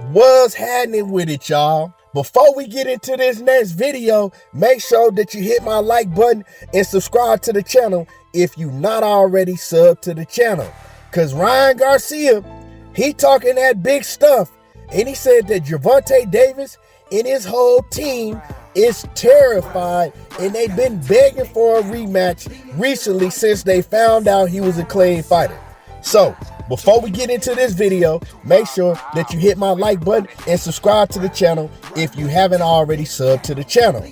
What's happening with it, y'all? Before we get into this next video, make sure that you hit my like button and subscribe to the channel if you not already subbed to the channel. Cause Ryan Garcia, he talking that big stuff. And he said that Gervonta Davis and his whole team is terrified, and they've been begging for a rematch recently since they found out he was a clean fighter. So, before we get into this video, make sure that you hit my like button and subscribe to the channel if you haven't already subbed to the channel.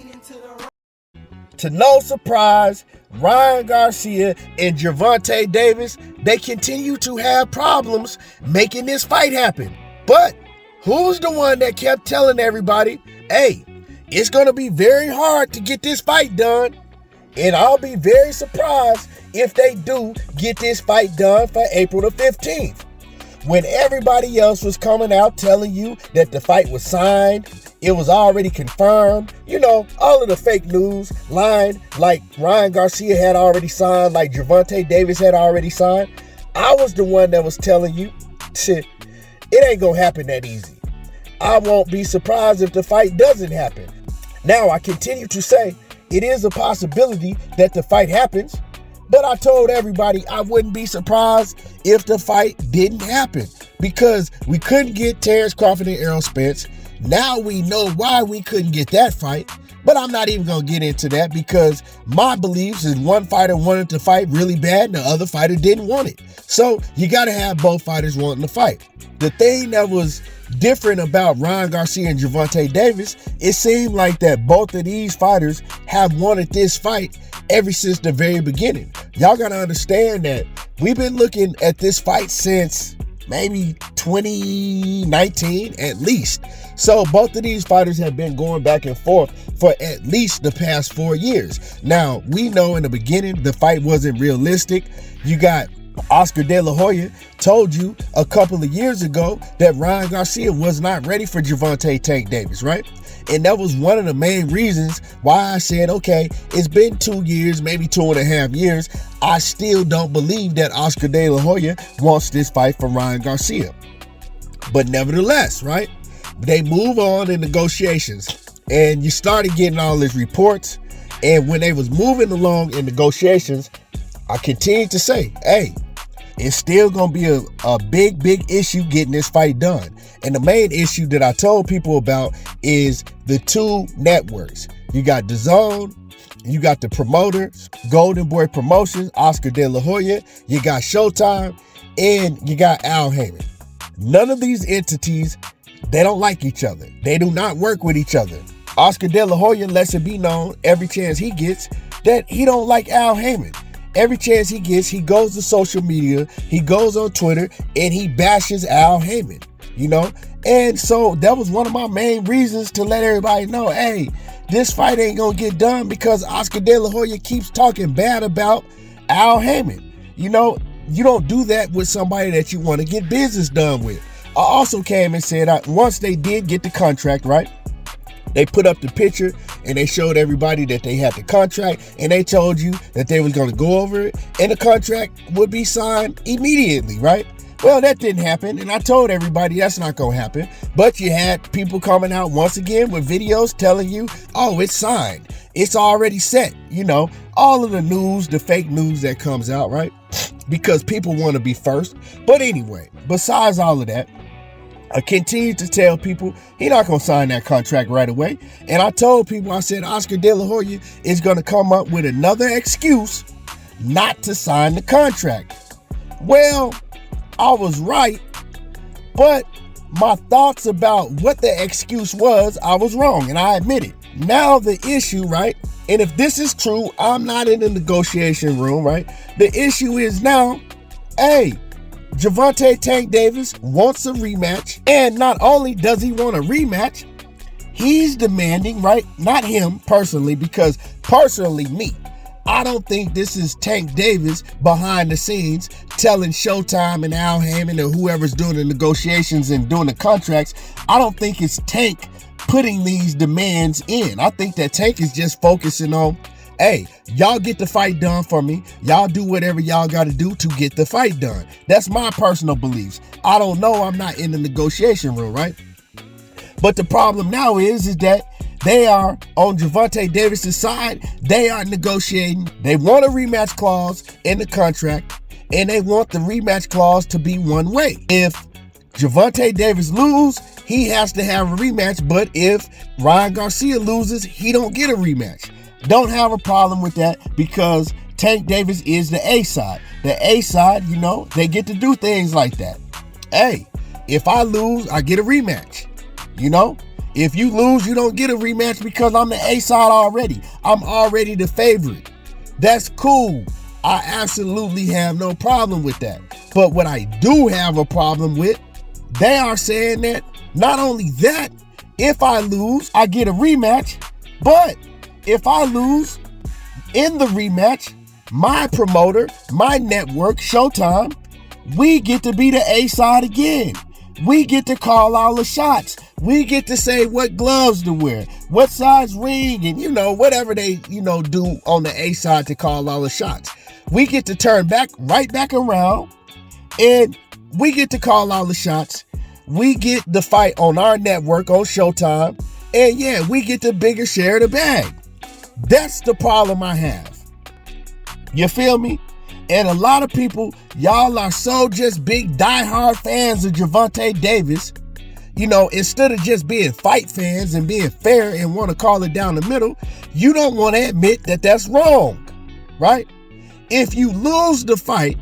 To no surprise, Ryan Garcia and Gervonta Davis, they continue to have problems making this fight happen. But who's the one that kept telling everybody, hey, it's going to be very hard to get this fight done? And I'll be very surprised if they do get this fight done for April the 15th. When everybody else was coming out telling you that the fight was signed, it was already confirmed, you know, all of the fake news lying, like Ryan Garcia had already signed, like Gervonta Davis had already signed. I was the one that was telling you, shit, it ain't gonna happen that easy. I won't be surprised if the fight doesn't happen. Now, I continue to say it is a possibility that the fight happens, but I told everybody I wouldn't be surprised if the fight didn't happen because we couldn't get Terrence Crawford and Errol Spence. Now we know why we couldn't get that fight, but I'm not even going to get into that because my beliefs is one fighter wanted to fight really bad and the other fighter didn't want it. So you got to have both fighters wanting to fight. The thing that was different about Ryan Garcia and Gervonta Davis, it seemed like that both of these fighters have wanted this fight ever since the very beginning. Y'all got to understand that we've been looking at this fight since maybe 2019 at least. So both of these fighters have been going back and forth for at least the past 4 years. Now, we know in the beginning the fight wasn't realistic. You got Oscar De La Hoya told you a couple of years ago that Ryan Garcia was not ready for Gervonta Tank Davis, right? And that was one of the main reasons why I said, okay, it's been 2 years, maybe 2.5 years. I still don't believe that Oscar De La Hoya wants this fight from Ryan Garcia. But nevertheless, right, they move on in negotiations and you started getting all these reports. And when they was moving along in negotiations, I continued to say, hey, it's still going to be a big issue getting this fight done. And the main issue that I told people about is the two networks. You got DAZN, you got the promoters, Golden Boy Promotions, Oscar De La Hoya, you got Showtime, and you got Al Heyman. None of these entities, they don't like each other. They do not work with each other. Oscar De La Hoya lets it be known every chance he gets that he don't like Al Heyman. Every chance he gets, he goes to social media, he goes on Twitter, and he bashes Al Heyman, you know? And so that was one of my main reasons to let everybody know, hey, this fight ain't gonna get done because Oscar De La Hoya keeps talking bad about Al Heyman. You know, you don't do that with somebody that you want to get business done with. I also came and said, once they did get the contract, right? They put up the picture and they showed everybody that they had the contract and they told you that they was going to go over it and the contract would be signed immediately, right? Well, that didn't happen, and I told everybody that's not going to happen. But you had people coming out once again with videos telling you, oh, it's signed. It's already set. You know, all of the news, the fake news that comes out, right? Because people want to be first. But anyway, besides all of that, I continued to tell people he's not going to sign that contract right away. And I told people, I said, Oscar De La Hoya is going to come up with another excuse not to sign the contract. Well, I was right, but my thoughts about what the excuse was, I was wrong, and I admit it. Now the issue, right, and if this is true, I'm not in the negotiation room, right? The issue is now, hey, Gervonta Tank Davis wants a rematch, and not only does he want a rematch, he's demanding, right, not him personally, because personally, me, I don't think this is Tank Davis behind the scenes telling Showtime and Al Heyman or whoever's doing the negotiations and doing the contracts. I don't think it's Tank putting these demands in. I think that Tank is just focusing on, hey, y'all get the fight done for me. Y'all do whatever y'all got to do to get the fight done. That's my personal beliefs. I don't know. I'm not in the negotiation room, right? But the problem now is that they are on Gervonta Davis's side. They are negotiating. They want a rematch clause in the contract, and they want the rematch clause to be one way. If Gervonta Davis loses, he has to have a rematch. But if Ryan Garcia loses, he don't get a rematch. Don't have a problem with that because Tank Davis is the A side. The A side, they get to do things like that. Hey, if I lose, I get a rematch. If you lose, you don't get a rematch because I'm the A side already. I'm already the favorite. That's cool. I absolutely have no problem with that. But what I do have a problem with, they are saying that not only that, if I lose, I get a rematch, but if I lose in the rematch, my promoter, my network, Showtime, we get to be the A side again. We get to call all the shots. We get to say what gloves to wear, what size ring, and whatever they, do on the A side to call all the shots. We get to turn right back around, and we get to call all the shots. We get the fight on our network on Showtime, and yeah, we get the bigger share of the bag. That's the problem I have. You feel me? And a lot of people, y'all are so just big diehard fans of Gervonta Davis. Instead of just being fight fans and being fair and want to call it down the middle, you don't want to admit that that's wrong, right? If you lose the fight,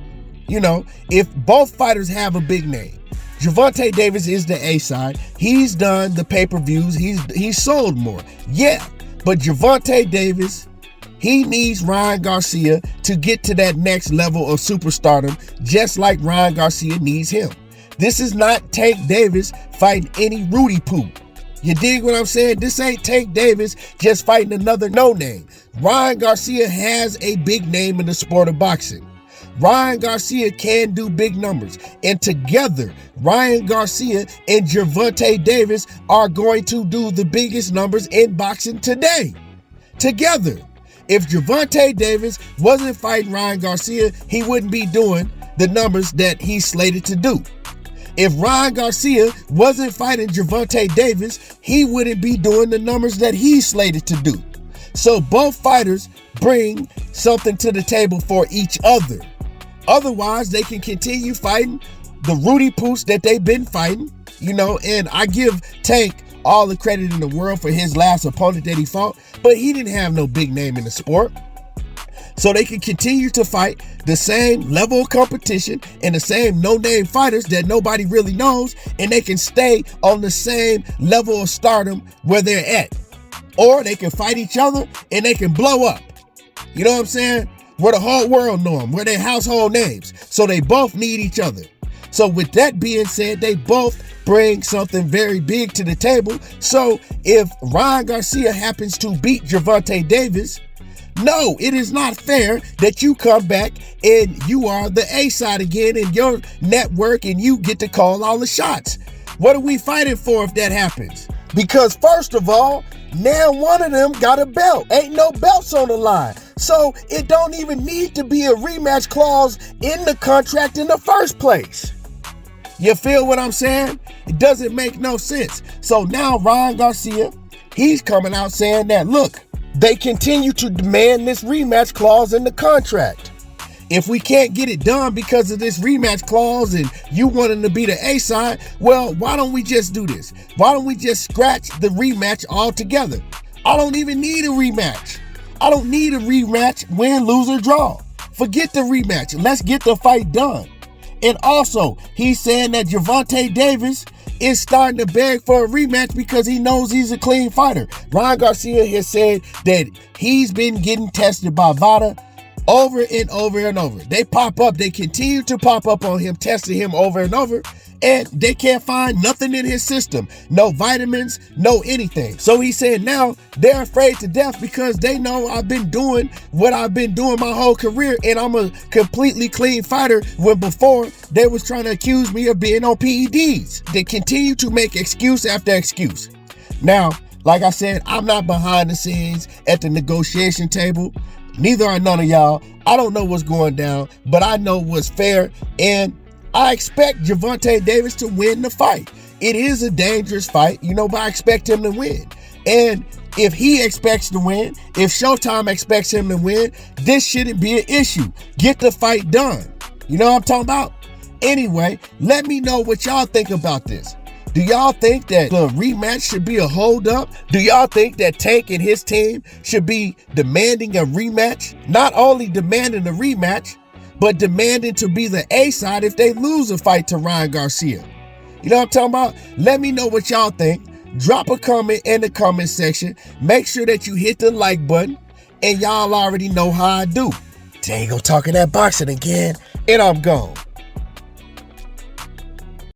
if both fighters have a big name, Gervonta Davis is the A side. He's done the pay-per-views. He's sold more. Yeah, but Gervonta Davis, he needs Ryan Garcia to get to that next level of superstardom, just like Ryan Garcia needs him. This is not Tank Davis fighting any Rudy Poo. You dig what I'm saying? This ain't Tank Davis just fighting another no-name. Ryan Garcia has a big name in the sport of boxing. Ryan Garcia can do big numbers. And together, Ryan Garcia and Gervonta Davis are going to do the biggest numbers in boxing today. Together. If Gervonta Davis wasn't fighting Ryan Garcia, he wouldn't be doing the numbers that he's slated to do. If Ryan Garcia wasn't fighting Gervonta Davis, he wouldn't be doing the numbers that he's slated to do. So both fighters bring something to the table for each other. Otherwise, they can continue fighting the Rudy Poos that they've been fighting, and I give Tank all the credit in the world for his last opponent that he fought, but he didn't have no big name in the sport. So they can continue to fight the same level of competition and the same no-name fighters that nobody really knows, and they can stay on the same level of stardom where they're at. Or they can fight each other and they can blow up. You know what I'm saying? Where the whole world know them, where they're household names. So they both need each other. So with that being said, they both bring something very big to the table. So if Ryan Garcia happens to beat Gervonta Davis, no, it is not fair that you come back and you are the A side again in your network and you get to call all the shots. What are we fighting for if that happens? Because first of all, now one of them got a belt. Ain't no belts on the line. So it don't even need to be a rematch clause in the contract in the first place. You feel what I'm saying? It doesn't make no sense. So now Ryan Garcia, he's coming out saying that, look, they continue to demand this rematch clause in the contract. If we can't get it done because of this rematch clause and you wanting to be the A side, well, why don't we just do this? Why don't we just scratch the rematch altogether? I don't even need a rematch. I don't need a rematch, win, lose, or draw. Forget the rematch. Let's get the fight done. And also, he's saying that Gervonta Davis is starting to beg for a rematch because he knows he's a clean fighter. Ryan Garcia has said that he's been getting tested by Vada over and over and over. They pop up, they continue to pop up on him, testing him over and over, and they can't find nothing in his system. No vitamins, no anything. So he said now they're afraid to death because they know I've been doing what I've been doing my whole career and I'm a completely clean fighter, when before they was trying to accuse me of being on PEDs. They continue to make excuse after excuse. Now, like I said, I'm not behind the scenes at the negotiation table. Neither are none of y'all. I don't know what's going down, but I know what's fair, and I expect Gervonta Davis to win the fight. It is a dangerous fight, but I expect him to win. And if he expects to win, if Showtime expects him to win, this shouldn't be an issue. Get the fight done. You know what I'm talking about? Anyway, let me know what y'all think about this. Do y'all think that the rematch should be a hold-up? Do y'all think that Tank and his team should be demanding a rematch? Not only demanding a rematch, but demanding to be the A side if they lose a fight to Ryan Garcia. You know what I'm talking about? Let me know what y'all think. Drop a comment in the comment section. Make sure that you hit the like button. And y'all already know how I do. Tango talking that boxing again, and I'm gone.